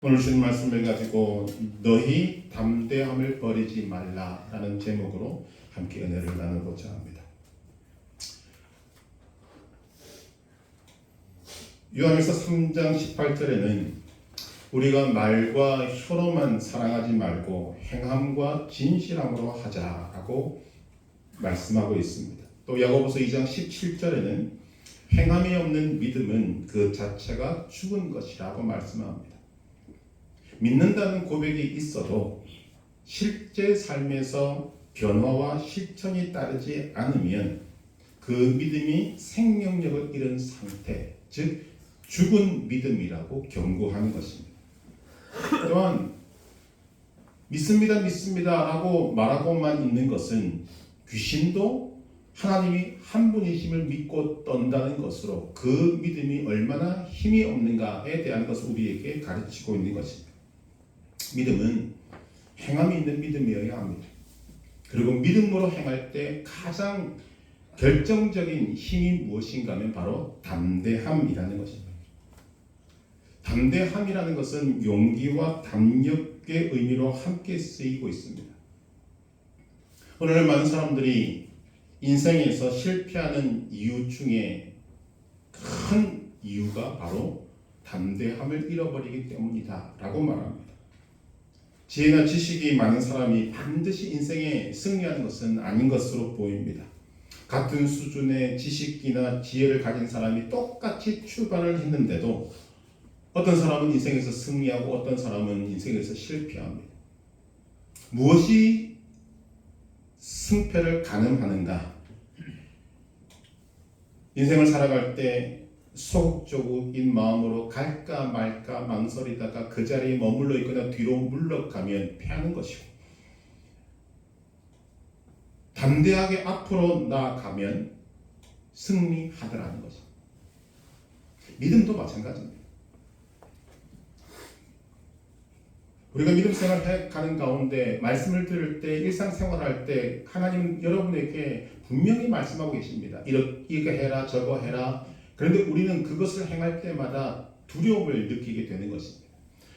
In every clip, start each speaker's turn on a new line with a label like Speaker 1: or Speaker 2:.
Speaker 1: 오늘 주신 말씀을 가지고 너희 담대함을 버리지 말라라는 제목으로 함께 은혜를 나누고자 합니다. 요한일서 3장 18절에는 우리가 말과 혀로만 사랑하지 말고 행함과 진실함으로 하자라고 말씀하고 있습니다. 또 야고보서 2장 17절에는 행함이 없는 믿음은 그 자체가 죽은 것이라고 말씀합니다. 믿는다는 고백이 있어도 실제 삶에서 변화와 실천이 따르지 않으면 그 믿음이 생명력을 잃은 상태, 즉 죽은 믿음이라고 경고하는 것입니다. 또한 믿습니다 라고 말하고만 있는 것은 귀신도 하나님이 한 분이심을 믿고 떤다는 것으로 그 믿음이 얼마나 힘이 없는가에 대한 것을 우리에게 가르치고 있는 것입니다. 믿음은 행함이 있는 믿음이어야 합니다. 그리고 믿음으로 행할 때 가장 결정적인 힘이 무엇인가 하면 바로 담대함이라는 것입니다. 담대함이라는 것은 용기와 담력의 의미로 함께 쓰이고 있습니다. 오늘날 많은 사람들이 인생에서 실패하는 이유 중에 큰 이유가 바로 담대함을 잃어버리기 때문이다 라고 말합니다. 지혜나 지식이 많은 사람이 반드시 인생에 승리하는 것은 아닌 것으로 보입니다. 같은 수준의 지식이나 지혜를 가진 사람이 똑같이 출발을 했는데도 어떤 사람은 인생에서 승리하고 어떤 사람은 인생에서 실패합니다. 무엇이 승패를 가늠하는가? 인생을 살아갈 때 소극적인 마음으로 갈까 말까 망설이다가 그 자리에 머물러 있거나 뒤로 물러가면 패하는 것이고, 담대하게 앞으로 나아가면 승리하더라는 것입니다. 믿음도 마찬가지입니다. 우리가 믿음 생활 가는 가운데 말씀을 들을 때, 일상생활할 때 하나님은 여러분에게 분명히 말씀하고 계십니다. 이거 해라 저거 해라. 그런데 우리는 그것을 행할 때마다 두려움을 느끼게 되는 것입니다.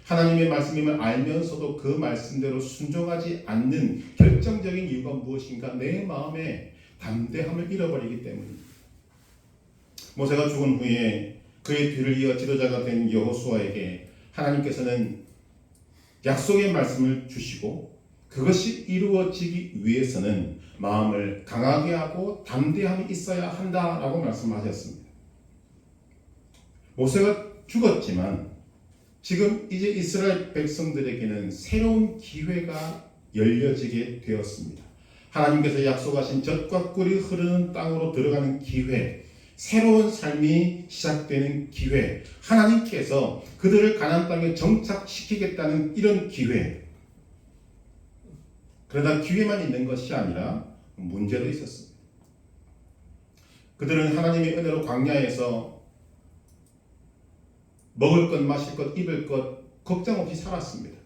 Speaker 1: 하나님의 말씀임을 알면서도 그 말씀대로 순종하지 않는 결정적인 이유가 무엇인가? 내 마음에 담대함을 잃어버리기 때문입니다. 모세가 죽은 후에 그의 뒤를 이어 지도자가 된 여호수아에게 하나님께서는 약속의 말씀을 주시고 그것이 이루어지기 위해서는 마음을 강하게 하고 담대함이 있어야 한다라고 말씀하셨습니다. 모세가 죽었지만 지금 이제 이스라엘 백성들에게는 새로운 기회가 열려지게 되었습니다. 하나님께서 약속하신 젖과 꿀이 흐르는 땅으로 들어가는 기회, 새로운 삶이 시작되는 기회, 하나님께서 그들을 가나안 땅에 정착시키겠다는 이런 기회. 그러나 기회만 있는 것이 아니라 문제도 있었습니다. 그들은 하나님의 은혜로 광야에서 먹을 것, 마실 것, 입을 것 걱정 없이 살았습니다.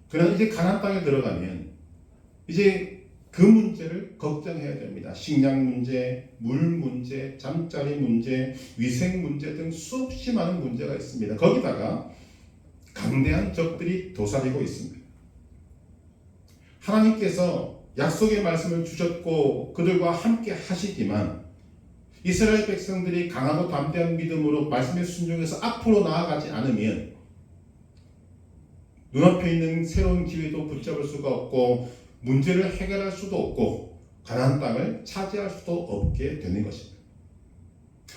Speaker 1: 그러나 이제 가나안 땅에 들어가면 이제 그 문제를 걱정해야 됩니다. 식량 문제, 물 문제, 잠자리 문제, 위생 문제 등 수없이 많은 문제가 있습니다. 거기다가 강대한 적들이 도사리고 있습니다. 하나님께서 약속의 말씀을 주셨고 그들과 함께 하시지만 이스라엘 백성들이 강하고 담대한 믿음으로 말씀에 순종해서 앞으로 나아가지 않으면 눈앞에 있는 새로운 기회도 붙잡을 수가 없고 문제를 해결할 수도 없고 가나안 땅을 차지할 수도 없게 되는 것입니다.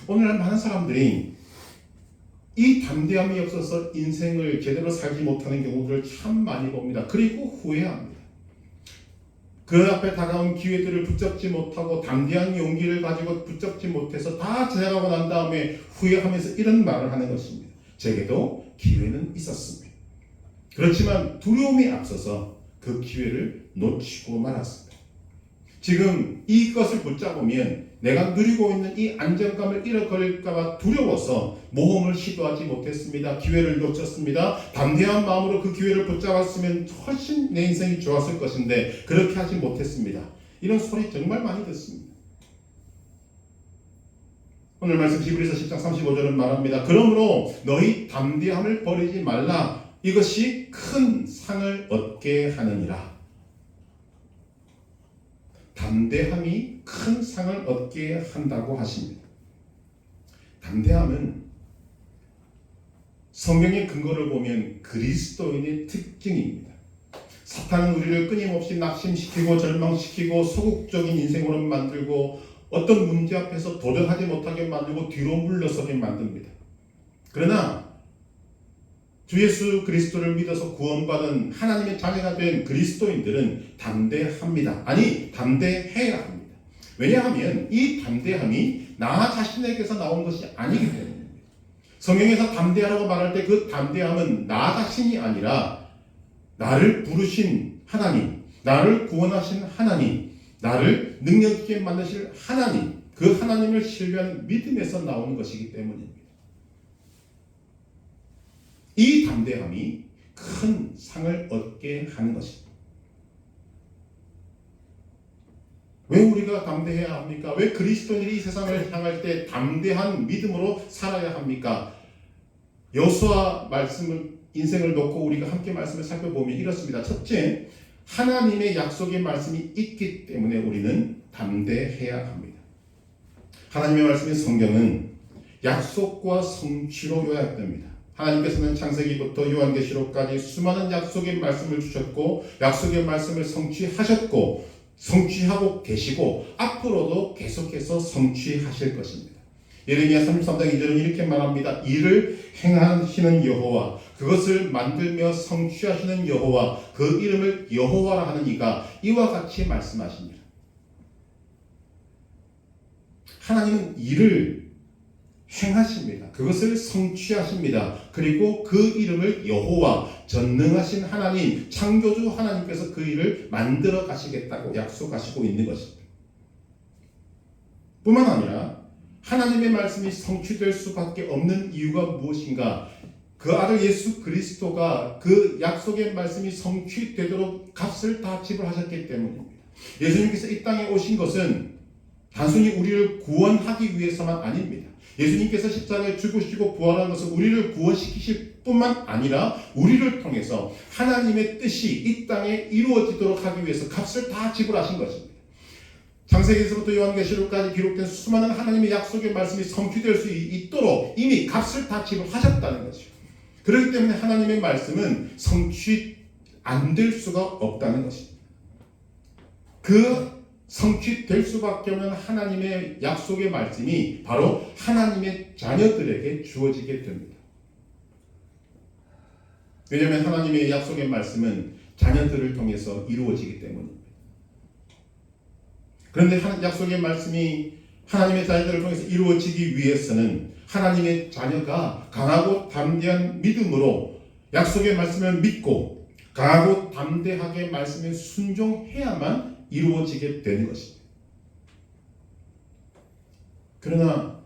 Speaker 1: 오늘날 많은 사람들이 이 담대함이 없어서 인생을 제대로 살지 못하는 경우들을 참 많이 봅니다. 그리고 후회합니다. 그 앞에 다가온 기회들을 붙잡지 못하고 담대한 용기를 가지고 붙잡지 못해서 다 지나가고 난 다음에 후회하면서 이런 말을 하는 것입니다. 제게도 기회는 있었습니다. 그렇지만 두려움이 앞서서 그 기회를 놓치고 말았습니다. 지금 이것을 붙잡으면 내가 누리고 있는 이 안정감을 잃어버릴까봐 두려워서 모험을 시도하지 못했습니다. 기회를 놓쳤습니다. 담대한 마음으로 그 기회를 붙잡았으면 훨씬 내 인생이 좋았을 것인데 그렇게 하지 못했습니다. 이런 소리 정말 많이 듣습니다. 오늘 말씀 히브리서 10장 35절은 말합니다. 그러므로 너희 담대함을 버리지 말라. 이것이 큰 상을 얻게 하느니라. 담대함이 큰 상을 얻게 한다고 하십니다. 담대함은 성경의 근거를 보면 그리스도인의 특징입니다. 사탄은 우리를 끊임없이 낙심시키고 절망시키고 소극적인 인생으로 만들고 어떤 문제 앞에서 도전하지 못하게 만들고 뒤로 물러서게 만듭니다. 그러나 주 예수 그리스도를 믿어서 구원받은 하나님의 자녀가 된 그리스도인들은 담대합니다. 아니, 담대해야 합니다. 왜냐하면 이 담대함이 나 자신에게서 나온 것이 아니기 때문입니다. 성경에서 담대하라고 말할 때 그 담대함은 나 자신이 아니라 나를 부르신 하나님, 나를 구원하신 하나님, 나를 능력 있게 만드실 하나님, 그 하나님을 신뢰하는 믿음에서 나오는 것이기 때문입니다. 이 담대함이 큰 상을 얻게 하는 것입니다. 왜 우리가 담대해야 합니까? 왜 그리스도인들이 이 세상을 향할 때 담대한 믿음으로 살아야 합니까? 여호수아 말씀을 인생을 놓고 우리가 함께 말씀을 살펴보면 이렇습니다. 첫째, 하나님의 약속의 말씀이 있기 때문에 우리는 담대해야 합니다. 하나님의 말씀인 성경은 약속과 성취로 요약됩니다. 하나님께서는 창세기부터 요한계시록까지 수많은 약속의 말씀을 주셨고 약속의 말씀을 성취하셨고 성취하고 계시고 앞으로도 계속해서 성취하실 것입니다. 예레미야 33장 2절은 이렇게 말합니다. 이를 행하시는 여호와, 그것을 만들며 성취하시는 여호와, 그 이름을 여호와라 하는 이가 이와 같이 말씀하십니다. 하나님은 일을 행하십니다. 그것을 성취하십니다. 그리고 그 이름을 여호와, 전능하신 하나님, 창조주 하나님께서 그 일을 만들어 가시겠다고 약속하시고 있는 것입니다. 뿐만 아니라 하나님의 말씀이 성취될 수밖에 없는 이유가 무엇인가? 그 아들 예수 그리스도가 그 약속의 말씀이 성취되도록 값을 다 지불하셨기 때문입니다. 예수님께서 이 땅에 오신 것은 단순히 우리를 구원하기 위해서만 아닙니다. 예수님께서 십자가에 죽으시고 부활한 것은 우리를 구원시키실 뿐만 아니라 우리를 통해서 하나님의 뜻이 이 땅에 이루어지도록 하기 위해서 값을 다 지불하신 것입니다. 창세기에서부터 요한계시록까지 기록된 수많은 하나님의 약속의 말씀이 성취될 수 있도록 이미 값을 다 지불하셨다는 것이죠. 그렇기 때문에 하나님의 말씀은 성취 안 될 수가 없다는 것입니다. 그 성취될 수밖에 없는 하나님의 약속의 말씀이 바로 하나님의 자녀들에게 주어지게 됩니다. 왜냐하면 하나님의 약속의 말씀은 자녀들을 통해서 이루어지기 때문입니다. 그런데 약속의 말씀이 하나님의 자녀들을 통해서 이루어지기 위해서는 하나님의 자녀가 강하고 담대한 믿음으로 약속의 말씀을 믿고 강하고 담대하게 말씀에 순종해야만 이루어지게 되는 것입니다. 그러나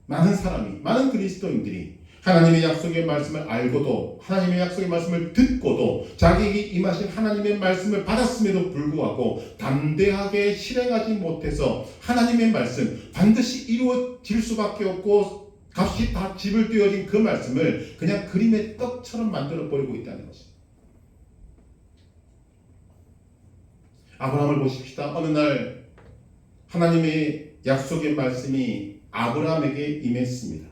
Speaker 1: 많은 그리스도인들이 하나님의 약속의 말씀을 알고도 하나님의 약속의 말씀을 듣고도 자기에게 임하신 하나님의 말씀을 받았음에도 불구하고 담대하게 실행하지 못해서 하나님의 말씀 반드시 이루어질 수밖에 없고 값이 다 지불되어진 그 말씀을 그냥 그림의 떡처럼 만들어 버리고 있다는 것입니다. 아브라함을 보십시다. 어느 날 하나님의 약속의 말씀이 아브라함에게 임했습니다.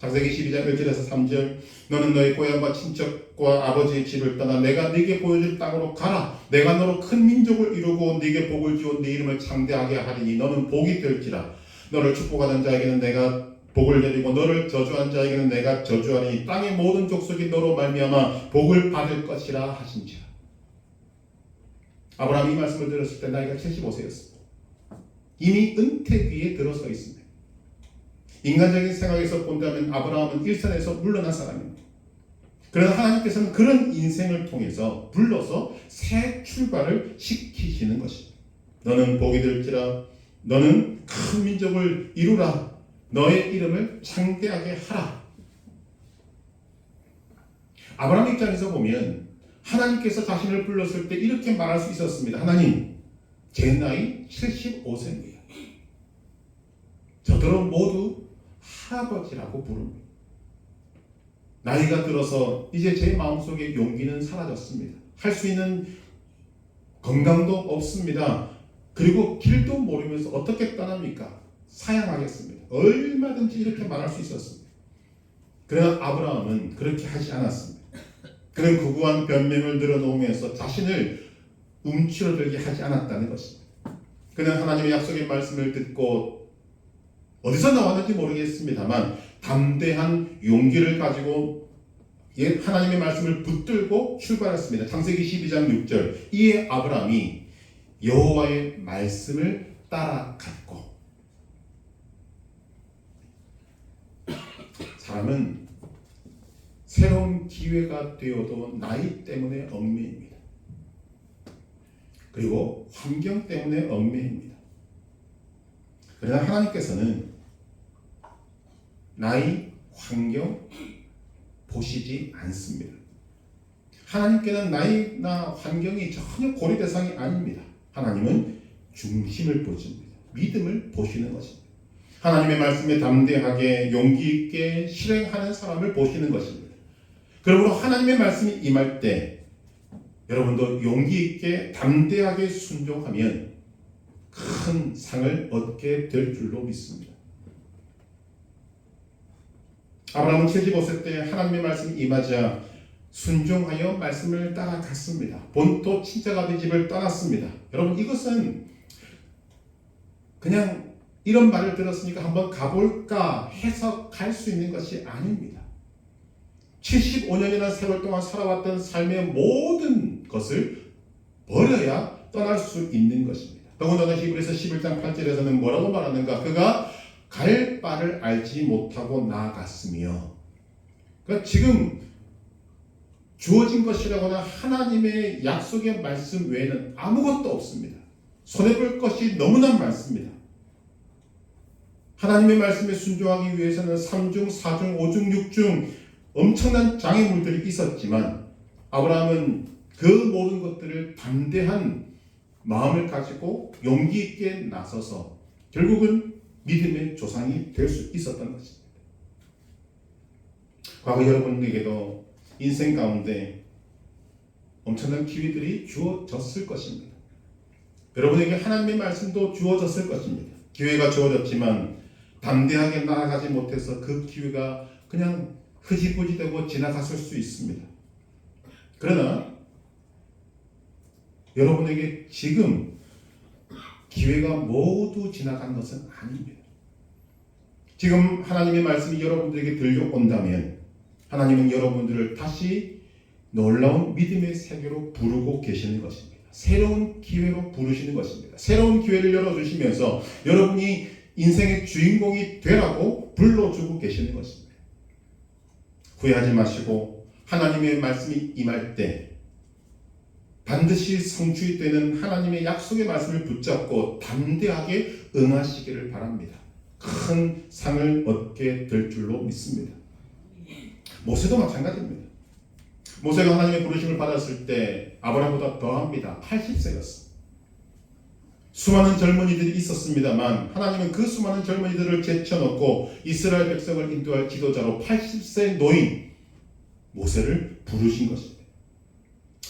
Speaker 1: 창세기 12장 1절에서 3절, 너는 너의 고향과 친척과 아버지의 집을 떠나 내가 네게 보여줄 땅으로 가라. 내가 너로 큰 민족을 이루고 네게 복을 주어 네 이름을 창대하게 하리니 너는 복이 될지라. 너를 축복하는 자에게는 내가 복을 내리고 너를 저주한 자에게는 내가 저주하니 땅의 모든 족속이 너로 말미암아 복을 받을 것이라 하신지라. 아브라함이 이 말씀을 들었을 때 나이가 75세였습니다. 이미 은퇴기에 들어서 있습니다. 인간적인 생각에서 본다면 아브라함은 일선에서 물러난 사람입니다. 그러나 하나님께서는 그런 인생을 통해서 불러서 새 출발을 시키시는 것입니다. 너는 복이 될지라. 너는 큰 민족을 이루라. 너의 이름을 창대하게 하라. 아브라함 입장에서 보면 하나님께서 자신을 불렀을 때 이렇게 말할 수 있었습니다. 하나님, 제 나이 75세입니다. 저더러 모두 할아버지라고 부릅니다. 나이가 들어서 이제 제 마음속에 용기는 사라졌습니다. 할 수 있는 건강도 없습니다. 그리고 길도 모르면서 어떻게 떠납니까? 사양하겠습니다. 얼마든지 이렇게 말할 수 있었습니다. 그러나 아브라함은 그렇게 하지 않았습니다. 그는 구구한 변명을 늘어놓으면서 자신을 움츠러들게 하지 않았다는 것입니다. 그는 하나님의 약속의 말씀을 듣고 어디서 나왔는지 모르겠습니다만 담대한 용기를 가지고 하나님의 말씀을 붙들고 출발했습니다. 창세기 12장 6절 이에 아브라함이 여호와의 말씀을 따라갔고 사람은 새로운 기회가 되어도 나이 때문에 얽매입니다. 그리고 환경 때문에 얽매입니다. 그러나 하나님께서는 나이, 환경 보시지 않습니다. 하나님께는 나이나 환경이 전혀 고려 대상이 아닙니다. 하나님은 중심을 보십니다. 믿음을 보시는 것입니다. 하나님의 말씀에 담대하게 용기 있게 실행하는 사람을 보시는 것입니다. 그러므로 하나님의 말씀이 임할 때 여러분도 용기 있게 담대하게 순종하면 큰 상을 얻게 될 줄로 믿습니다. 아브라함은 75세 때 하나님의 말씀이 임하자 순종하여 말씀을 따라갔습니다. 본토 친척아비 집을 떠났습니다. 여러분 이것은 그냥 이런 말을 들었으니까 한번 가볼까 해서 갈 수 있는 것이 아닙니다. 75년이나 세월 동안 살아왔던 삶의 모든 것을 버려야 떠날 수 있는 것입니다. 더군다나 히브리서 11장 8절에서는 뭐라고 말하는가? 그가 갈 바를 알지 못하고 나아갔으며 그러니까 지금 주어진 것이라거나 하나님의 약속의 말씀 외에는 아무것도 없습니다. 손해볼 것이 너무나 많습니다. 하나님의 말씀에 순종하기 위해서는 3중, 4중, 5중, 6중 엄청난 장애물들이 있었지만 아브라함은 그 모든 것들을 담대한 마음을 가지고 용기 있게 나서서 결국은 믿음의 조상이 될 수 있었던 것입니다. 과거 여러분에게도 인생 가운데 엄청난 기회들이 주어졌을 것입니다. 여러분에게 하나님의 말씀도 주어졌을 것입니다. 기회가 주어졌지만 담대하게 나아가지 못해서 그 기회가 그냥 흐지부지되고 지나갔을 수 있습니다. 그러나 여러분에게 지금 기회가 모두 지나간 것은 아닙니다. 지금 하나님의 말씀이 여러분들에게 들려온다면 하나님은 여러분들을 다시 놀라운 믿음의 세계로 부르고 계시는 것입니다. 새로운 기회로 부르시는 것입니다. 새로운 기회를 열어주시면서 여러분이 인생의 주인공이 되라고 불러주고 계시는 것입니다. 후회하지 마시고 하나님의 말씀이 임할 때 반드시 성취되는 하나님의 약속의 말씀을 붙잡고 담대하게 응하시기를 바랍니다. 큰 상을 얻게 될 줄로 믿습니다. 모세도 마찬가지입니다. 모세가 하나님의 부르심을 받았을 때 아브라함보다 더합니다. 80세였습니다. 수많은 젊은이들이 있었습니다만 하나님은 그 수많은 젊은이들을 제쳐놓고 이스라엘 백성을 인도할 지도자로 80세 노인 모세를 부르신 것입니다.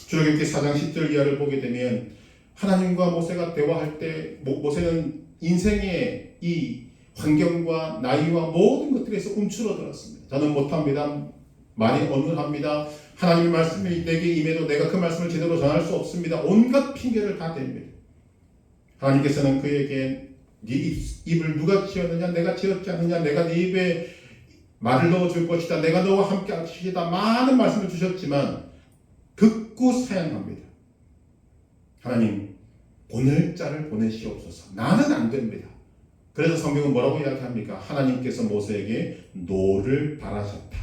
Speaker 1: 출애굽기 4장 10절 이하를 보게 되면 하나님과 모세가 대화할 때 모세는 인생의 이 환경과 나이와 모든 것들에서 움츠러들었습니다. 저는 못합니다. 많이 어눌합니다. 하나님의 말씀이 내게 임해도 내가 그 말씀을 제대로 전할 수 없습니다. 온갖 핑계를 다 댑니다. 하나님께서는 그에게 네 입을 누가 지었느냐? 내가 지었지 않느냐? 내가 네 입에 말을 넣어줄 것이다. 내가 너와 함께 할 것이다. 많은 말씀을 주셨지만 극구 사양합니다. 하나님 보낼 자를 보내시옵소서. 나는 안 됩니다. 그래서 성경은 뭐라고 이야기합니까? 하나님께서 모세에게 노를 바라셨다.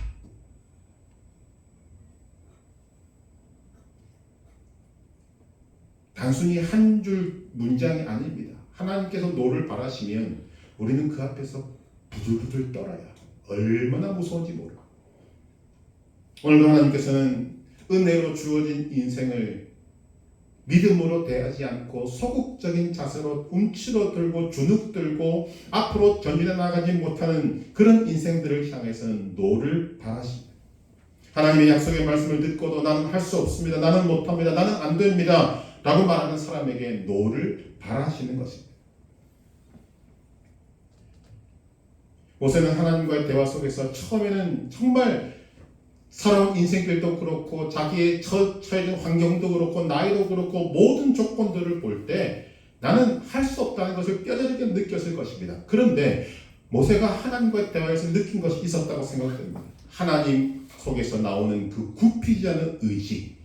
Speaker 1: 단순히 한 줄 문장이 아닙니다. 하나님께서 노를 바라시면 우리는 그 앞에서 부들부들 떨어야 얼마나 무서운지 모르고 오늘도 하나님께서는 은혜로 주어진 인생을 믿음으로 대하지 않고 소극적인 자세로 움츠러들고 주눅들고 앞으로 전진해 나가지 못하는 그런 인생들을 향해서는 노를 바라십니다. 하나님의 약속의 말씀을 듣고도 나는 할 수 없습니다. 나는 못합니다. 나는 안 됩니다. 라고 말하는 사람에게 노를 바라시는 것입니다. 모세는 하나님과의 대화 속에서 처음에는 정말 살아온 인생길도 그렇고 자기의 처해진 환경도 그렇고 나이도 그렇고 모든 조건들을 볼 때 나는 할 수 없다는 것을 뼈저리게 느꼈을 것입니다. 그런데 모세가 하나님과의 대화에서 느낀 것이 있었다고 생각됩니다. 하나님 속에서 나오는 그 굽히지 않은 의지,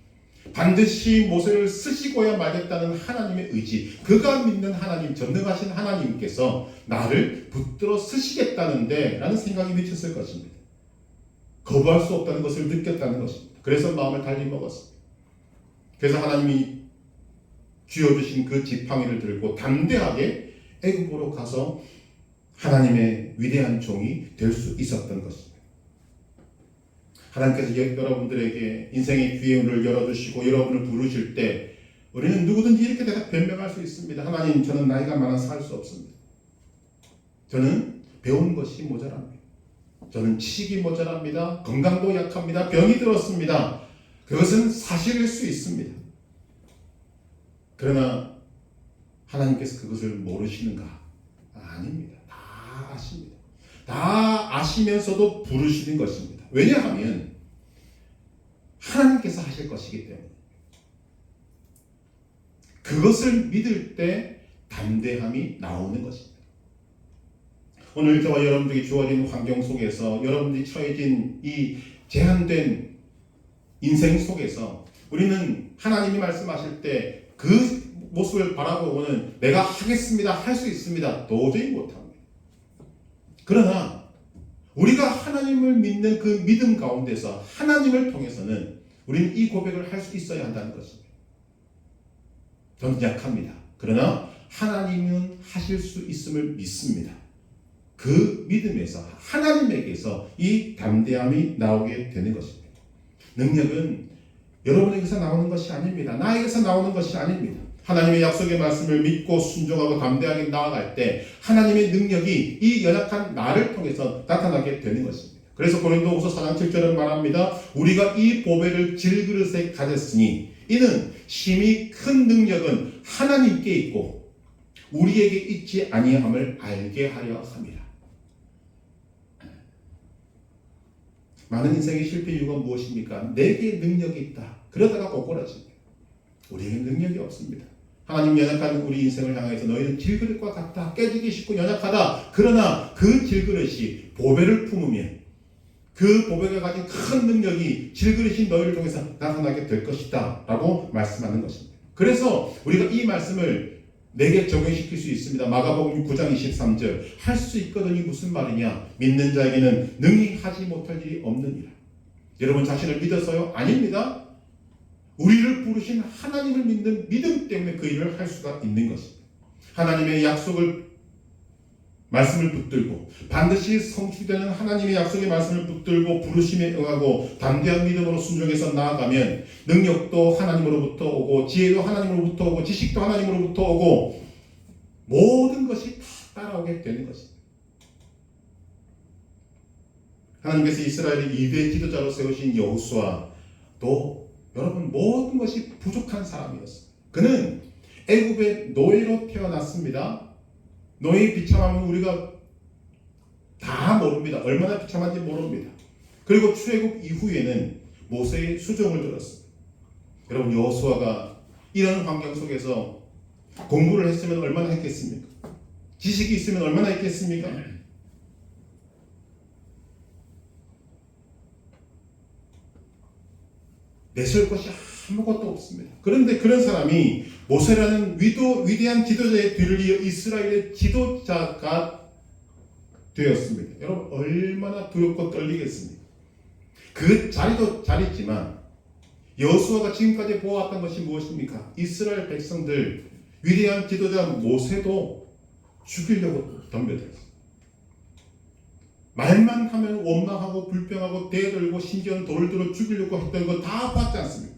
Speaker 1: 반드시 모세를 쓰시고야 말겠다는 하나님의 의지, 그가 믿는 하나님, 전능하신 하나님께서 나를 붙들어 쓰시겠다는데 라는 생각이 미쳤을 것입니다. 거부할 수 없다는 것을 느꼈다는 것입니다. 그래서 마음을 달리 먹었습니다. 그래서 하나님이 쥐어주신 그 지팡이를 들고 담대하게 애굽으로 가서 하나님의 위대한 종이 될 수 있었던 것입니다. 하나님께서 여러분들에게 인생의 기회를 열어주시고 여러분을 부르실 때 우리는 누구든지 이렇게 대답 변명할 수 있습니다. 하나님, 저는 나이가 많아서 살 수 없습니다. 저는 배운 것이 모자랍니다. 저는 지식이 모자랍니다. 건강도 약합니다. 병이 들었습니다. 그것은 사실일 수 있습니다. 그러나 하나님께서 그것을 모르시는가? 아닙니다. 다 아십니다. 다 아시면서도 부르시는 것입니다. 왜냐하면 하나님께서 하실 것이기 때문에. 그것을 믿을 때 담대함이 나오는 것입니다. 오늘 저와 여러분들이 주어진 환경 속에서 여러분들이 처해진 이 제한된 인생 속에서 우리는 하나님이 말씀하실 때 그 모습을 바라보고는 내가 하겠습니다, 할 수 있습니다, 도저히 못합니다. 그러나 우리가 하나님을 믿는 그 믿음 가운데서 하나님을 통해서는 우리는 이 고백을 할 수 있어야 한다는 것입니다. 저는 약합니다. 그러나 하나님은 하실 수 있음을 믿습니다. 그 믿음에서 하나님에게서 이 담대함이 나오게 되는 것입니다. 능력은 여러분에게서 나오는 것이 아닙니다. 나에게서 나오는 것이 아닙니다. 하나님의 약속의 말씀을 믿고 순종하고 담대하게 나아갈 때 하나님의 능력이 이 연약한 나를 통해서 나타나게 되는 것입니다. 그래서 고린도후서 4장 7절은 말합니다. 우리가 이 보배를 질그릇에 가졌으니 이는 심히 큰 능력은 하나님께 있고 우리에게 있지 아니함을 알게 하려 함이라. 많은 인생의 실패 이유가 무엇입니까? 내게 능력이 있다. 그러다가 꼬꾸라집니다. 우리에게는 능력이 없습니다. 하나님 연약한 우리 인생을 향해서 너희는 질그릇과 같다. 깨지기 쉽고 연약하다. 그러나 그 질그릇이 보배를 품으면 그 보배가 가진 큰 능력이 질그릇인 너희를 통해서 나타나게 될 것이다. 라고 말씀하는 것입니다. 그래서 우리가 이 말씀을 내게 적용시킬 수 있습니다. 마가복음 9장 23절 할 수 있거든이 무슨 말이냐? 믿는 자에게는 능히 하지 못할 일이 없느니라. 여러분 자신을 믿어서요? 아닙니다. 우리를 부르신 하나님을 믿는 믿음 때문에 그 일을 할 수가 있는 것입니다. 하나님의 약속을 말씀을 붙들고 반드시 성취되는 하나님의 약속의 말씀을 붙들고 부르심에 응하고 담대한 믿음으로 순종해서 나아가면 능력도 하나님으로부터 오고 지혜도 하나님으로부터 오고 지식도 하나님으로부터 오고 모든 것이 다 따라오게 되는 것입니다. 하나님께서 이스라엘의 2대 지도자로 세우신 여호수아도 여러분 모든 것이 부족한 사람이었어요. 그는 애굽의 노예로 태어났습니다. 노예의 비참함은 우리가 다 모릅니다. 얼마나 비참한지 모릅니다. 그리고 출애굽 이후에는 모세의 수종을 들었습니다. 여러분 여호수아가 이런 환경 속에서 공부를 했으면 얼마나 했겠습니까? 지식이 있으면 얼마나 했겠습니까? 내세울 것이 아무것도 없습니다. 그런데 그런 사람이 모세라는 위대한 지도자의 뒤를 이어 이스라엘의 지도자가 되었습니다. 여러분 얼마나 두렵고 떨리겠습니까? 그 자리도 자리지만 여호수아가 지금까지 보아왔던 것이 무엇입니까? 이스라엘 백성들 위대한 지도자 모세도 죽이려고 덤벼들었습니다. 말만 하면 원망하고 불평하고 대들고 심지어는 돌을 들어 죽이려고 했던 거 다 봤지 않습니까?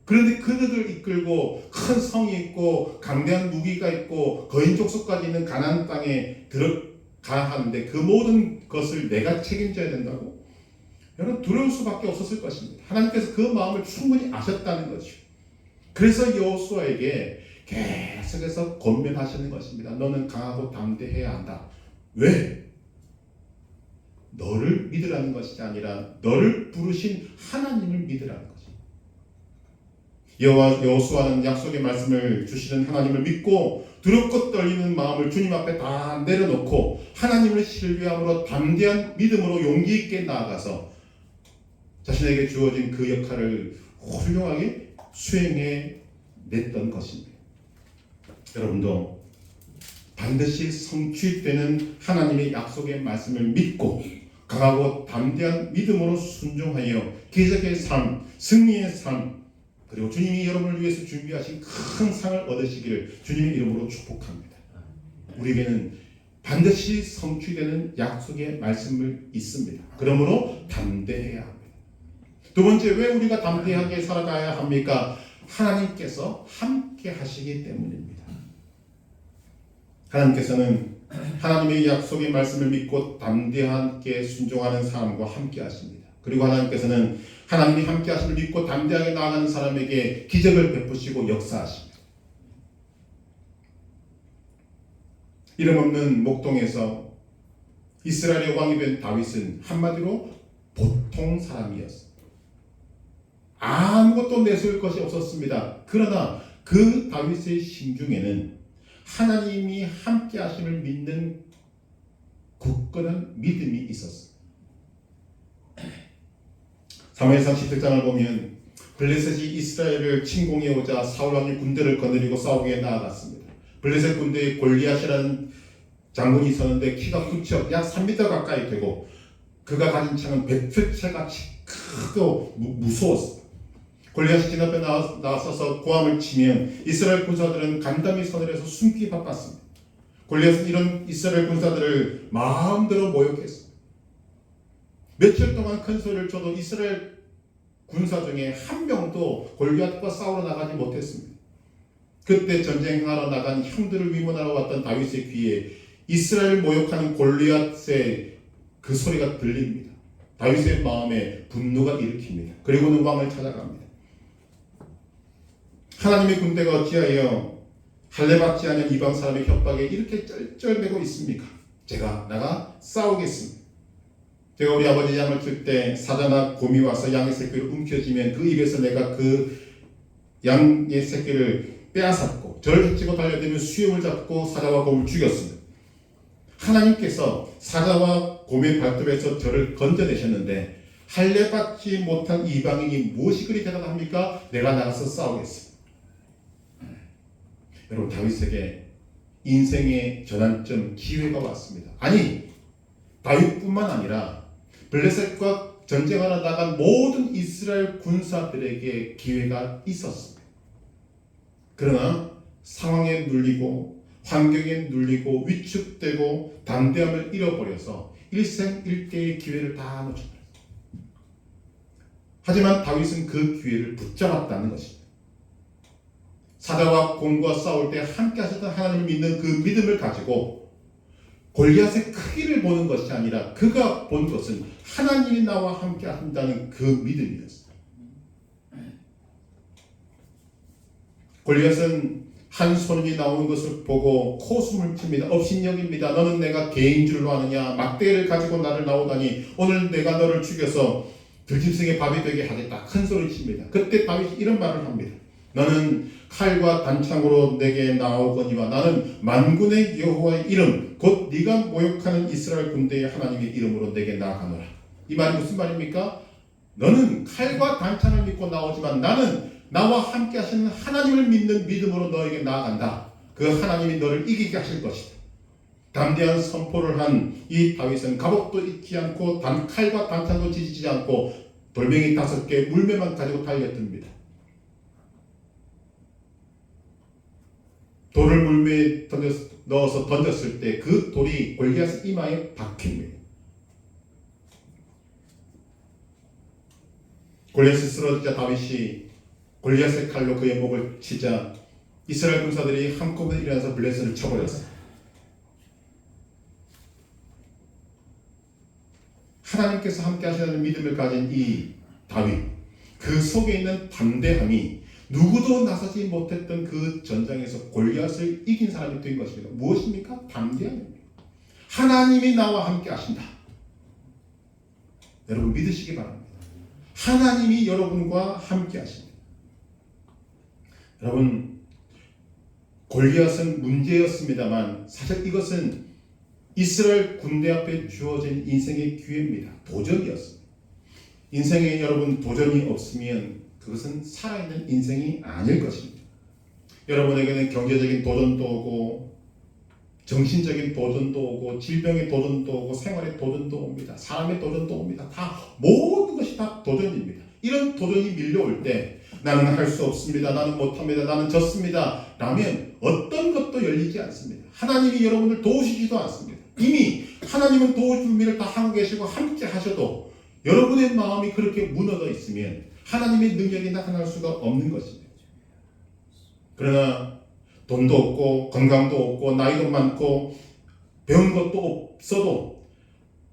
Speaker 1: 그런데 그들을 이끌고 큰 성이 있고 강대한 무기가 있고 거인 족속까지 있는 가나안 땅에 들어가 하는데 그 모든 것을 내가 책임져야 된다고? 여러분 두려울 수밖에 없었을 것입니다. 하나님께서 그 마음을 충분히 아셨다는 거죠. 그래서 여호수아에게 계속해서 권면하시는 것입니다. 너는 강하고 담대해야 한다. 왜? 너를 믿으라는 것이 아니라 너를 부르신 하나님을 믿으라는 것입니다. 여호수아는 약속의 말씀을 주시는 하나님을 믿고 두렵고 떨리는 마음을 주님 앞에 다 내려놓고 하나님을 신뢰함으로 담대한 믿음으로 용기 있게 나아가서 자신에게 주어진 그 역할을 훌륭하게 수행해 냈던 것입니다. 여러분도 반드시 성취되는 하나님의 약속의 말씀을 믿고 강하고 담대한 믿음으로 순종하여 기적의 삶, 승리의 삶, 그리고 주님이 여러분을 위해서 준비하신 큰 상을 얻으시기를 주님의 이름으로 축복합니다. 우리에게는 반드시 성취되는 약속의 말씀을 있습니다. 그러므로 담대해야 합니다. 두 번째, 왜 우리가 담대하게 살아가야 합니까? 하나님께서 함께 하시기 때문입니다. 하나님께서는 하나님의 약속의 말씀을 믿고 담대하게 순종하는 사람과 함께 하십니다. 그리고 하나님께서는 하나님이 함께 하심을 믿고 담대하게 나아가는 사람에게 기적을 베푸시고 역사하십니다. 이름 없는 목동에서 이스라엘의 왕이 된 다윗은 한마디로 보통 사람이었습니다. 아무것도 내세울 것이 없었습니다. 그러나 그 다윗의 심중에는 하나님이 함께 하심을 믿는 굳건한 믿음이 있었습니다. 사무엘상 17장을 보면 블레셋이 이스라엘을 침공해 오자 사울 왕이 군대를 거느리고 싸우기에 나아갔습니다. 블레셋 군대에 골리앗이라는 장군이 있었는데 키가 9척 약 3m 가까이 되고 그가 가진 창은 백표체같이 크고 무서웠습니다. 골리앗이 진 앞에 나서서 고함을 치면 이스라엘 군사들은 간담이 서늘해서 숨기 바빴습니다. 골리앗은 이런 이스라엘 군사들을 마음대로 모욕했습니다. 며칠 동안 큰 소리를 쳐도 이스라엘 군사 중에 한 명도 골리앗과 싸우러 나가지 못했습니다. 그때 전쟁하러 나간 형들을 위문하러 왔던 다윗의 귀에 이스라엘 모욕하는 골리앗의 그 소리가 들립니다. 다윗의 마음에 분노가 일으킵니다. 그리고는 왕을 찾아갑니다. 하나님의 군대가 어찌하여 할례받지 않은 이방 사람의 협박에 이렇게 쩔쩔매고 있습니까? 제가 나가 싸우겠습니다. 제가 우리 아버지 양을 칠 때 사자나 곰이 와서 양의 새끼를 움켜쥐면 그 입에서 내가 그 양의 새끼를 빼앗았고 저를 치고 달려들면 수염을 잡고 사자와 곰을 죽였습니다. 하나님께서 사자와 곰의 발톱에서 저를 건져내셨는데 할례받지 못한 이방인이 무엇이 그리 대단합니까? 내가 나가서 싸우겠습니다. 여러분, 다윗에게 인생의 전환점 기회가 왔습니다. 아니, 다윗뿐만 아니라 블레셋과 전쟁하러 나간 모든 이스라엘 군사들에게 기회가 있었습니다. 그러나 상황에 눌리고 환경에 눌리고 위축되고 담대함을 잃어버려서 일생일대의 기회를 다 놓쳤습니다. 하지만 다윗은 그 기회를 붙잡았다는 것입니다. 사자와 곰과 싸울 때 함께 하셨던 하나님을 믿는 그 믿음을 가지고 골리앗의 크기를 보는 것이 아니라 그가 본 것은 하나님이 나와 함께 한다는 그 믿음이었습니다. 골리앗은 한 소년이 나오는 것을 보고 코숨을 칩니다. 업신여깁니다. 너는 내가 개인 줄로 아느냐? 막대를 가지고 나를 나오다니 오늘 내가 너를 죽여서 들짐승의 밥이 되게 하겠다. 큰 소리 칩니다. 그때 다윗이 이런 말을 합니다. 너는 칼과 단창으로 내게 나오거니와 나는 만군의 여호와의 이름 곧 네가 모욕하는 이스라엘 군대의 하나님의 이름으로 내게 나아가노라. 이 말이 무슨 말입니까? 너는 칼과 단창을 믿고 나오지만 나는 나와 함께 하시는 하나님을 믿는 믿음으로 너에게 나아간다. 그 하나님이 너를 이기게 하실 것이다. 담대한 선포를 한 이 다윗은 갑옷도 입지 않고 칼과 단창도 지지지 않고 돌멩이 5개 물매만 가지고 달려듭니다. 돌을 물매에 넣어서 던졌을 때 그 돌이 골리앗의 이마에 박힙니다. 골리앗이 쓰러지자 다윗이 골리앗의 칼로 그의 목을 치자 이스라엘 군사들이 한꺼번에 일어나서 블레셋을 쳐버렸어요. 하나님께서 함께 하시는 믿음을 가진 이 다윗, 그 속에 있는 담대함이 누구도 나서지 못했던 그 전장에서 골리앗을 이긴 사람이 된 것입니다. 무엇입니까? 담대함입니다. 하나님이 나와 함께 하신다. 여러분 믿으시기 바랍니다. 하나님이 여러분과 함께 하십니다. 여러분, 골리앗은 문제였습니다만 사실 이것은 이스라엘 군대 앞에 주어진 인생의 기회입니다. 도전이었습니다. 인생에 여러분 도전이 없으면 그것은 살아있는 인생이 아닐 것입니다. 여러분에게는 경제적인 도전도 오고 정신적인 도전도 오고 질병의 도전도 오고 생활의 도전도 옵니다. 사람의 도전도 옵니다. 다 모든 것이 다 도전입니다. 이런 도전이 밀려올 때 나는 할 수 없습니다. 나는 못합니다. 나는 졌습니다. 라면 어떤 것도 열리지 않습니다. 하나님이 여러분을 도우시지도 않습니다. 이미 하나님은 도울 준비를 다 하고 계시고 함께 하셔도 여러분의 마음이 그렇게 무너져 있으면 하나님의 능력이 나타날 수가 없는 것입니다. 그러나 돈도 없고 건강도 없고 나이도 많고 배운 것도 없어도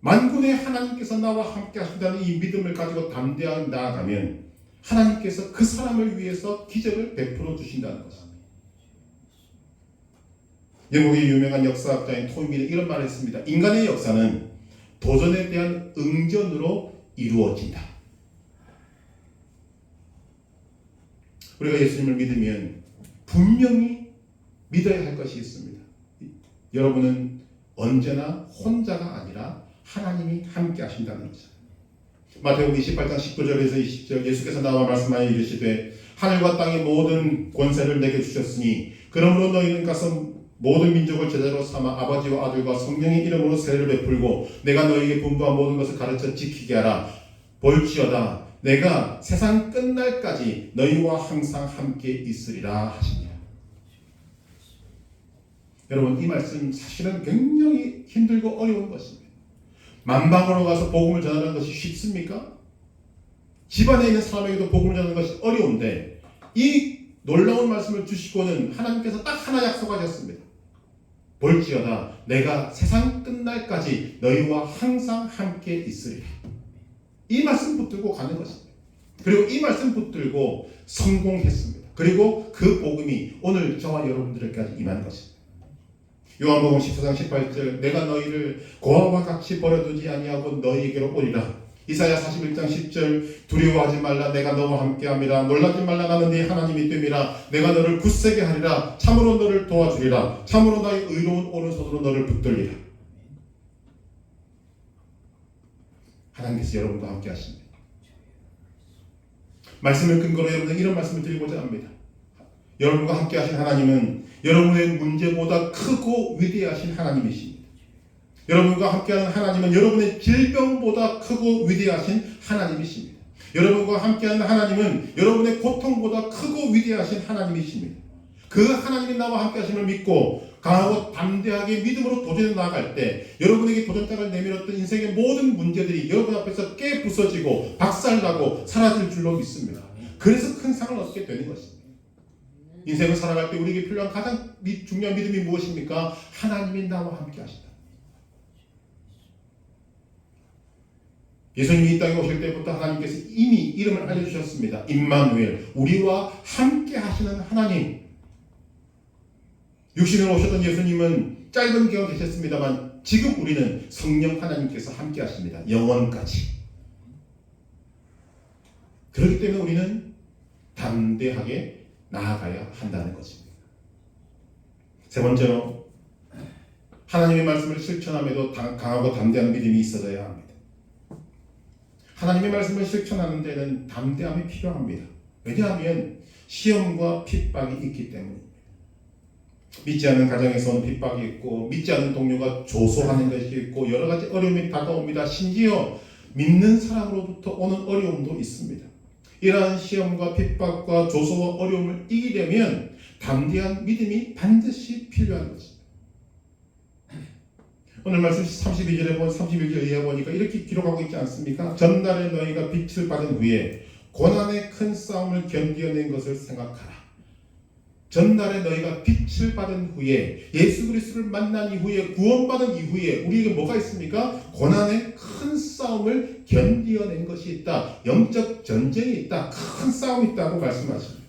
Speaker 1: 만군의 하나님께서 나와 함께 하신다는 이 믿음을 가지고 담대하게 나아가면 하나님께서 그 사람을 위해서 기적을 베풀어 주신다는 것입니다. 영국의 유명한 역사학자인 토미는 이런 말을 했습니다. 인간의 역사는 도전에 대한 응전으로 이루어진다. 우리가 예수님을 믿으면 분명히 믿어야 할 것이 있습니다. 여러분은 언제나 혼자가 아니라 하나님이 함께 하신다는 것입니다. 마태복음 28장 19절에서 20절 예수께서 나와 말씀하여 이르시되 하늘과 땅의 모든 권세를 내게 주셨으니 그러므로 너희는 가서 모든 민족을 제자로 삼아 아버지와 아들과 성령의 이름으로 세례를 베풀고 내가 너희에게 분부한 모든 것을 가르쳐 지키게 하라. 볼지어다 내가 세상 끝날까지 너희와 항상 함께 있으리라 하십니다. 여러분 이 말씀 사실은 굉장히 힘들고 어려운 것입니다. 만방으로 가서 복음을 전하는 것이 쉽습니까? 집안에 있는 사람에게도 복음을 전하는 것이 어려운데 이 놀라운 말씀을 주시고는 하나님께서 딱 하나 약속하셨습니다. 볼지어다 내가 세상 끝날까지 너희와 항상 함께 있으리라. 이 말씀 붙들고 가는 것입니다. 그리고 이 말씀 붙들고 성공했습니다. 그리고 그 복음이 오늘 저와 여러분들에게까지 임한 것입니다. 요한복음 14장 18절 내가 너희를 고아와 같이 버려두지 아니하고 너희에게로 오리라. 이사야 41장 10절 두려워하지 말라 내가 너와 함께함이라. 놀라지 말라 나는 네 하나님이 됨이라. 내가 너를 굳세게 하리라. 참으로 너를 도와주리라. 참으로 나의 의로운 오른손으로 너를 붙들리라. 하나님께서 여러분과 함께 하십니다. 말씀을 근거로 여러분은 이런 말씀을 드리고자 합니다. 여러분과 함께 하신 하나님은 여러분의 문제보다 크고 위대하신 하나님이십니다. 여러분과 함께하는 하나님은 여러분의 질병보다 크고 위대하신 하나님이십니다. 여러분과 함께하는 하나님은 여러분의 고통보다 크고 위대하신 하나님이십니다. 그 하나님이 나와 함께 하심을 믿고 강하고 담대하게 믿음으로 도전해 나아갈 때 여러분에게 도전장을 내밀었던 인생의 모든 문제들이 여러분 앞에서 깨부서지고 박살나고 사라질 줄로 믿습니다. 그래서 큰 상을 얻게 되는 것입니다. 인생을 살아갈 때 우리에게 필요한 가장 중요한 믿음이 무엇입니까? 하나님이 나와 함께 하신다. 예수님이 이 땅에 오실 때부터 하나님께서 이미 이름을 알려주셨습니다. 임마누엘, 우리와 함께 하시는 하나님. 육신으로 오셨던 예수님은 짧은 기간 계셨습니다만 지금 우리는 성령 하나님께서 함께 하십니다. 영원까지. 그렇기 때문에 우리는 담대하게 나아가야 한다는 것입니다. 세 번째로 하나님의 말씀을 실천함에도 강하고 담대한 믿음이 있어야 합니다. 하나님의 말씀을 실천하는 데는 담대함이 필요합니다. 왜냐하면 시험과 핍박이 있기 때문입니다. 믿지 않는 가정에서는 핍박이 있고 믿지 않는 동료가 조소하는 것이 있고 여러 가지 어려움이 다가옵니다. 심지어 믿는 사람으로부터 오는 어려움도 있습니다. 이러한 시험과 핍박과 조소와 어려움을 이기려면 담대한 믿음이 반드시 필요한 것입니다. 오늘 말씀 32절에 보면 31절 이하에 보니까 이렇게 기록하고 있지 않습니까? 전날에 너희가 빛을 받은 후에 고난의 큰 싸움을 견디어낸 것을 생각하라. 전날에 너희가 빛을 받은 후에 예수 그리스도를 만난 이후에 구원받은 이후에 우리에게 뭐가 있습니까? 고난의 큰 싸움을 견디어낸 것이 있다. 영적 전쟁이 있다. 큰 싸움이 있다고 말씀하십니다.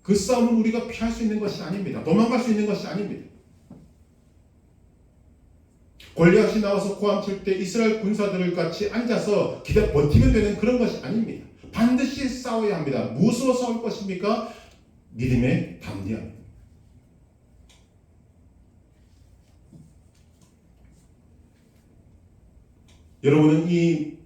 Speaker 1: 그 싸움은 우리가 피할 수 있는 것이 아닙니다. 도망갈 수 있는 것이 아닙니다. 골리앗이 나와서 고함칠 때 이스라엘 군사들을 같이 앉아서 버티면 되는 그런 것이 아닙니다. 반드시 싸워야 합니다. 무엇으로 싸울 것입니까? 믿음의 담대함입니다. 여러분은 이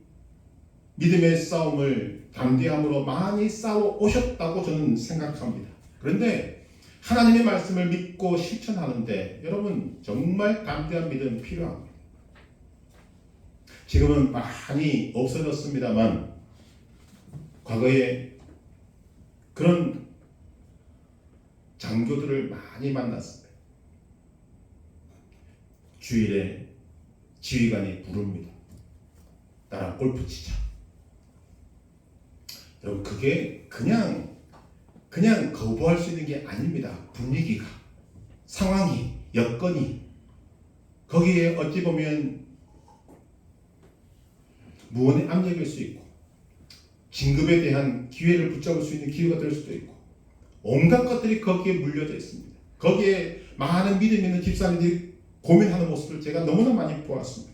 Speaker 1: 믿음의 싸움을 담대함으로 많이 싸워 오셨다고 저는 생각합니다. 그런데 하나님의 말씀을 믿고 실천하는데 여러분 정말 담대한 믿음 필요합니다. 지금은 많이 없어졌습니다만 과거에 그런 장교들을 많이 만났습니다. 주일에 지휘관이 부릅니다. 나랑 골프 치자. 여러분 그게 그냥 거부할 수 있는 게 아닙니다. 분위기가, 상황이, 여건이 거기에 어찌 보면 무언의 압력일 수 있고 진급에 대한 기회를 붙잡을 수 있는 기회가 될 수도 있고 온갖 것들이 거기에 물려져 있습니다. 거기에 많은 믿음 있는 집사님들이 고민하는 모습을 제가 너무나 많이 보았습니다.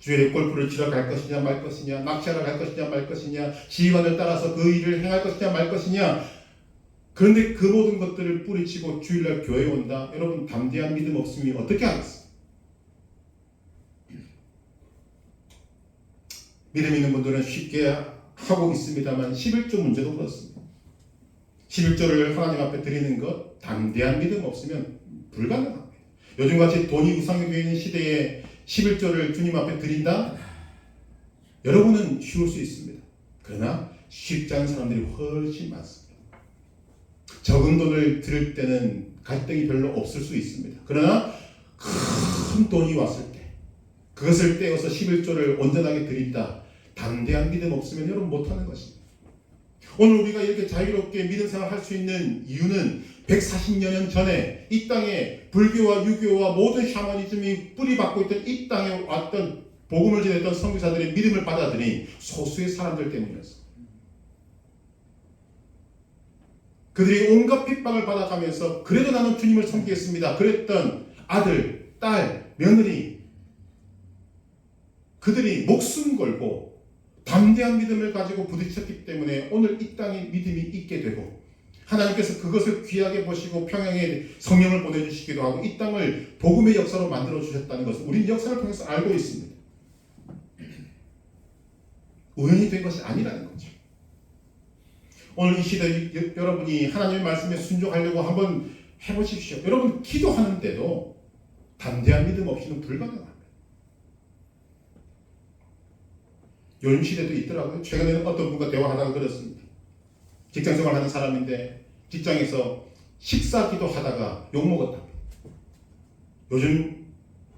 Speaker 1: 주일에 골프를 치러 갈 것이냐 말 것이냐, 낚시하러 갈 것이냐 말 것이냐, 지휘관을 따라서 그 일을 행할 것이냐 말 것이냐. 그런데 그 모든 것들을 뿌리치고 주일날 교회에 온다. 여러분 담대한 믿음 없으면 어떻게 하겠어요? 믿음 있는 분들은 쉽게 하고 있습니다만 11조 문제도 그렇습니다. 11조를 하나님 앞에 드리는 것 담대한 믿음 없으면 불가능합니다. 요즘같이 돈이 우상이 되어 있는 시대에 11조를 주님 앞에 드린다? 여러분은 쉬울 수 있습니다. 그러나 쉽지 않은 사람들이 훨씬 많습니다. 적은 돈을 드릴 때는 갈등이 별로 없을 수 있습니다. 그러나 큰 돈이 왔을 때 그것을 떼어서 11조를 온전하게 드린다. 담대한 믿음 없으면 여러분 못하는 것입니다. 오늘 우리가 이렇게 자유롭게 믿음 생활할 수 있는 이유는 140여 년 전에 이 땅에 불교와 유교와 모든 샤머니즘이 뿌리박고 있던 이 땅에 왔던 복음을 전했던 선교사들의 믿음을 받아들인 소수의 사람들 때문이었습니다. 그들이 온갖 핍박을 받아가면서 그래도 나는 주님을 섬기겠습니다. 그랬던 아들, 딸, 며느리 그들이 목숨 걸고 담대한 믿음을 가지고 부딪혔기 때문에 오늘 이 땅에 믿음이 있게 되고 하나님께서 그것을 귀하게 보시고 평양에 성령을 보내주시기도 하고 이 땅을 복음의 역사로 만들어 주셨다는 것을 우리는 역사를 통해서 알고 있습니다. 우연히 된 것이 아니라는 거죠. 오늘 이 시대 여러분이 하나님의 말씀에 순종하려고 한번 해보십시오. 여러분 기도하는데도 담대한 믿음 없이는 불가능합니다. 요즘 시대도 있더라고요. 최근에는 어떤 분과 대화하다가 그렇습니다. 직장생활 하는 사람인데 직장에서 식사기도 하다가 욕먹었답니다. 요즘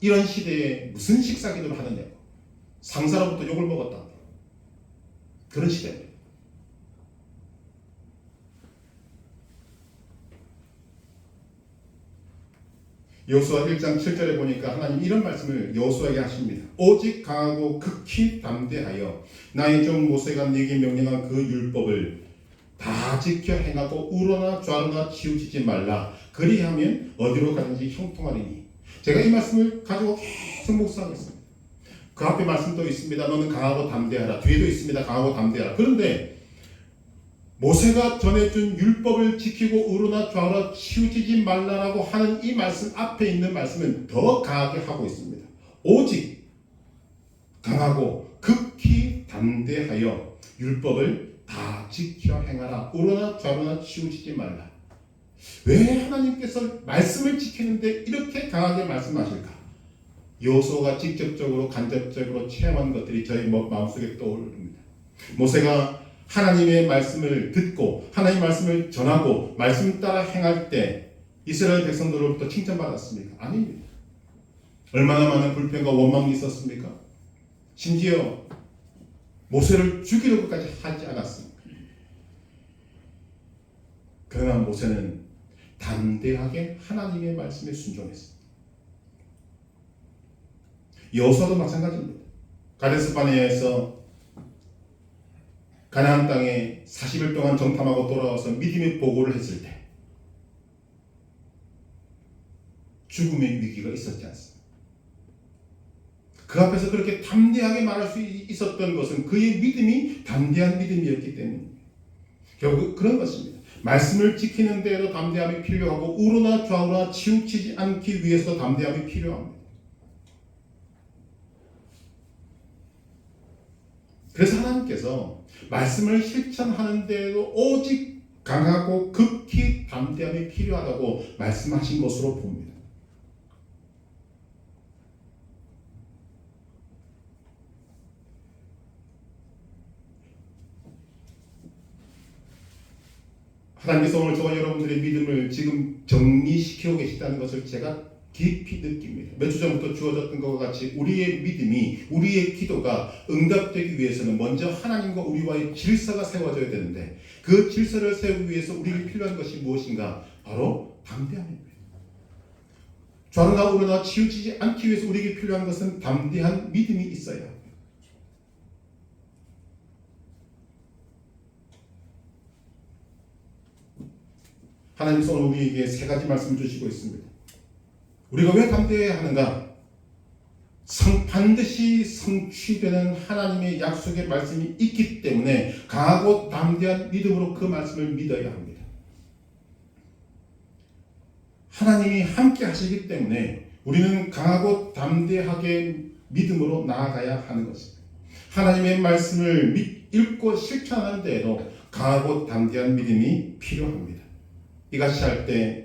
Speaker 1: 이런 시대에 무슨 식사기도를 하느냐고 상사로부터 욕을 먹었답니다. 그런 시대입니다. 여호수아 1장 7절에 보니까 하나님 이런 말씀을 여호수아에게 하십니다. 오직 강하고 극히 담대하여 나의 종 모세가 네게 명령한 그 율법을 다 지켜 행하고 우로나 좌로나 치우치지 말라. 그리하면 어디로 가든지 형통하리니. 제가 이 말씀을 가지고 계속 묵상했습니다. 그 앞에 말씀도 있습니다. 너는 강하고 담대하라. 뒤에도 있습니다. 강하고 담대하라. 그런데 모세가 전해준 율법을 지키고 우로나 좌로나 치우치지 말라라고 하는 이 말씀 앞에 있는 말씀은 더 강하게 하고 있습니다. 오직 강하고 극히 담대하여 율법을 다 지켜 행하라. 우로나 좌로나 치우치지 말라. 왜 하나님께서 말씀을 지키는데 이렇게 강하게 말씀하실까? 여호수아가 직접적으로 간접적으로 체험한 것들이 저희 마음속에 떠오릅니다. 모세가 하나님의 말씀을 듣고 하나님의 말씀을 전하고 말씀 따라 행할 때 이스라엘 백성들로부터 칭찬받았습니까? 아닙니다. 얼마나 많은 불평과 원망이 있었습니까? 심지어 모세를 죽이려고까지 하지 않았습니다. 그러나 모세는 담대하게 하나님의 말씀에 순종했습니다. 여호수아도 마찬가지입니다. 가데스 바네아에서 가나안 땅에 40일 동안 정탐하고 돌아와서 믿음의 보고를 했을 때 죽음의 위기가 있었지 않습니까? 그 앞에서 그렇게 담대하게 말할 수 있었던 것은 그의 믿음이 담대한 믿음이었기 때문입니다. 결국 그런 것입니다. 말씀을 지키는 데에도 담대함이 필요하고 우로나 좌우나 치우치지 않기 위해서 담대함이 필요합니다. 그래서 하나님께서 말씀을 실천하는 데에도 오직 강하고 극히 담대함이 필요하다고 말씀하신 것으로 봅니다. 하나님께서 오늘 저와 여러분들의 믿음을 지금 정리시키고 계시다는 것을 제가 깊이 느낍니다. 몇 주 전부터 주어졌던 것과 같이 우리의 믿음이, 우리의 기도가 응답되기 위해서는 먼저 하나님과 우리와의 질서가 세워져야 되는데 그 질서를 세우기 위해서 우리에게 필요한 것이 무엇인가? 바로 담대함입니다. 좌우나 우로나 치우치지 않기 위해서 우리에게 필요한 것은 담대한 믿음이 있어야 합니다. 하나님께서 오늘 우리에게 세 가지 말씀을 주시고 있습니다. 우리가 왜 담대해야 하는가? 반드시 성취되는 하나님의 약속의 말씀이 있기 때문에 강하고 담대한 믿음으로 그 말씀을 믿어야 합니다. 하나님이 함께 하시기 때문에 우리는 강하고 담대하게 믿음으로 나아가야 하는 것입니다. 하나님의 말씀을 읽고 실천하는 데에도 강하고 담대한 믿음이 필요합니다. 이같이 할 때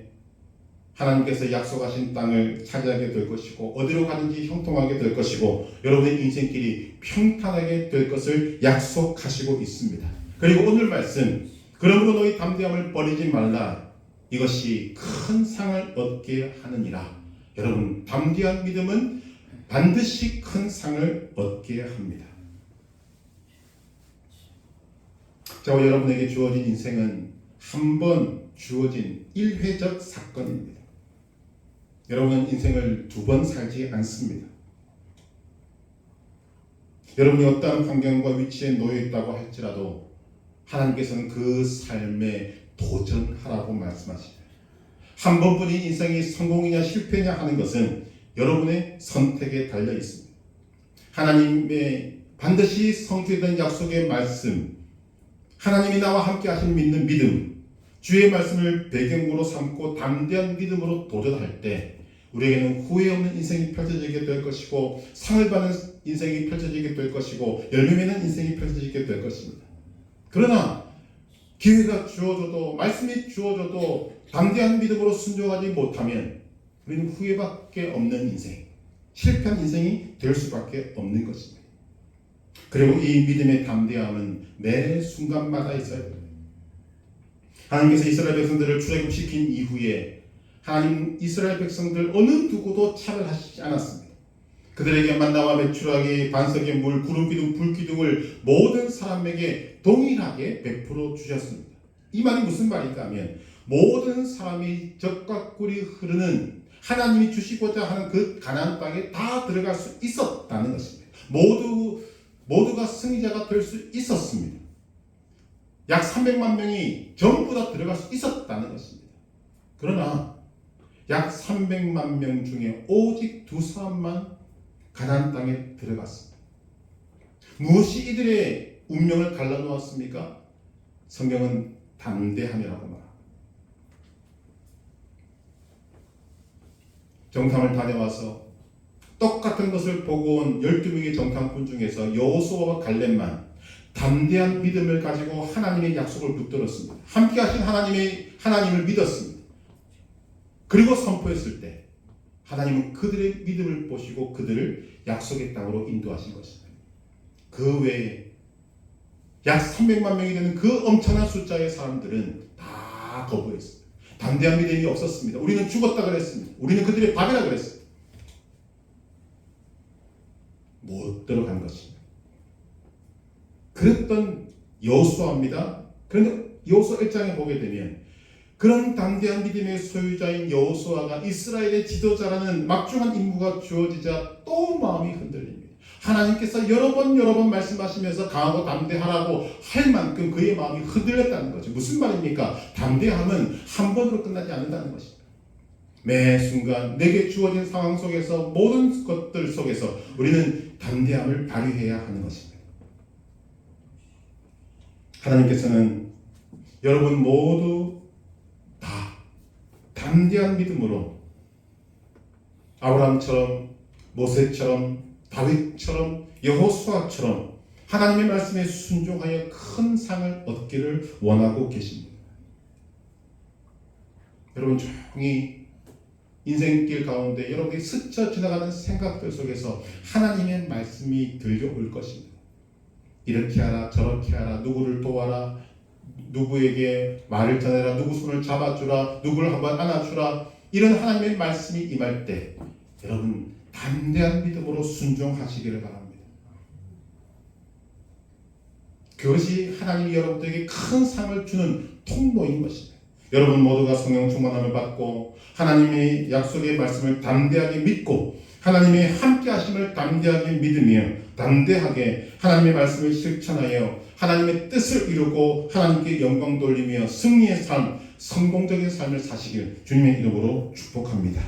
Speaker 1: 하나님께서 약속하신 땅을 차지하게 될 것이고 어디로 가든지 형통하게 될 것이고 여러분의 인생길이 평탄하게 될 것을 약속하시고 있습니다. 그리고 오늘 말씀, 그러므로 너희 담대함을 버리지 말라. 이것이 큰 상을 얻게 하느니라. 여러분, 담대한 믿음은 반드시 큰 상을 얻게 합니다. 저와 여러분에게 주어진 인생은 한 번 주어진 일회적 사건입니다. 여러분은 인생을 두 번 살지 않습니다. 여러분이 어떠한 환경과 위치에 놓여 있다고 할지라도 하나님께서는 그 삶에 도전하라고 말씀하십니다. 한 번뿐인 인생이 성공이냐 실패냐 하는 것은 여러분의 선택에 달려 있습니다. 하나님의 반드시 성취된 약속의 말씀, 하나님이 나와 함께 하신 믿는 믿음, 주의 말씀을 배경으로 삼고 담대한 믿음으로 도전할 때 우리에게는 후회 없는 인생이 펼쳐지게 될 것이고 상을 받는 인생이 펼쳐지게 될 것이고 열매 맺는 인생이 펼쳐지게 될 것입니다. 그러나 기회가 주어져도 말씀이 주어져도 담대한 믿음으로 순종하지 못하면 우리는 후회밖에 없는 인생, 실패한 인생이 될 수밖에 없는 것입니다. 그리고 이 믿음의 담대함은 매 순간마다 있어야 됩니다. 하나님께서 이스라엘 백성들을 출애굽시킨 이후에 하나님 이스라엘 백성들 어느 누구도 차별하시지 않았습니다. 그들에게 만나와 메추라기, 반석의 물, 구름기둥, 불기둥을 모든 사람에게 동일하게 베풀어 주셨습니다. 이 말이 무슨 말인가 하면 모든 사람이 젖과 꿀이 흐르는 하나님이 주시고자 하는 그 가나안 땅에 다 들어갈 수 있었다는 것입니다. 모두가 승리자가 될 수 있었습니다. 약 300만 명이 전부 다 들어갈 수 있었다는 것입니다. 그러나 약 300만 명 중에 오직 두 사람만 가나안 땅에 들어갔습니다. 무엇이 이들의 운명을 갈라놓았습니까? 성경은 담대함이라고 말합니다. 정탐을 다녀와서 똑같은 것을 보고 온 12명의 정탐꾼 중에서 여호수아와 갈렙만 담대한 믿음을 가지고 하나님의 약속을 붙들었습니다. 함께 하신 하나님을 믿었습니다. 그리고 선포했을 때 하나님은 그들의 믿음을 보시고 그들을 약속의 땅으로 인도하신 것입니다. 그 외에 약 300만 명이 되는 그 엄청난 숫자의 사람들은 다 거부했습니다. 담대한 믿음이 없었습니다. 우리는 죽었다 그랬습니다. 우리는 그들의 밥이라 그랬습니다. 못 들어간 것입니다. 그랬던 여호수아입니다. 그런데 여호수아 1장에 보게 되면 그런 담대한 믿음의 소유자인 여호수아가 이스라엘의 지도자라는 막중한 임무가 주어지자 또 마음이 흔들립니다. 하나님께서 여러 번 말씀하시면서 강하고 담대하라고 할 만큼 그의 마음이 흔들렸다는 거죠. 무슨 말입니까? 담대함은 한 번으로 끝나지 않는다는 것입니다. 매 순간 내게 주어진 상황 속에서 모든 것들 속에서 우리는 담대함을 발휘해야 하는 것입니다. 하나님께서는 여러분 모두 다 담대한 믿음으로 아브라함처럼 모세처럼 다윗처럼 여호수아처럼 하나님의 말씀에 순종하여 큰 상을 얻기를 원하고 계십니다. 여러분 조용히 인생길 가운데 여러분이 스쳐 지나가는 생각들 속에서 하나님의 말씀이 들려올 것입니다. 이렇게 하라 저렇게 하라 누구를 도와라 누구에게 말을 전해라 누구 손을 잡아주라 누구를 한번 안아주라 이런 하나님의 말씀이 임할 때 여러분 담대한 믿음으로 순종하시기를 바랍니다. 그것이 하나님이 여러분들에게 큰 상을 주는 통로인 것입니다. 여러분 모두가 성령 충만함을 받고 하나님의 약속의 말씀을 담대하게 믿고 하나님의 함께 하심을 담대하게 믿으며 담대하게 하나님의 말씀을 실천하여 하나님의 뜻을 이루고 하나님께 영광 돌리며 승리의 삶, 성공적인 삶을 사시길 주님의 이름으로 축복합니다.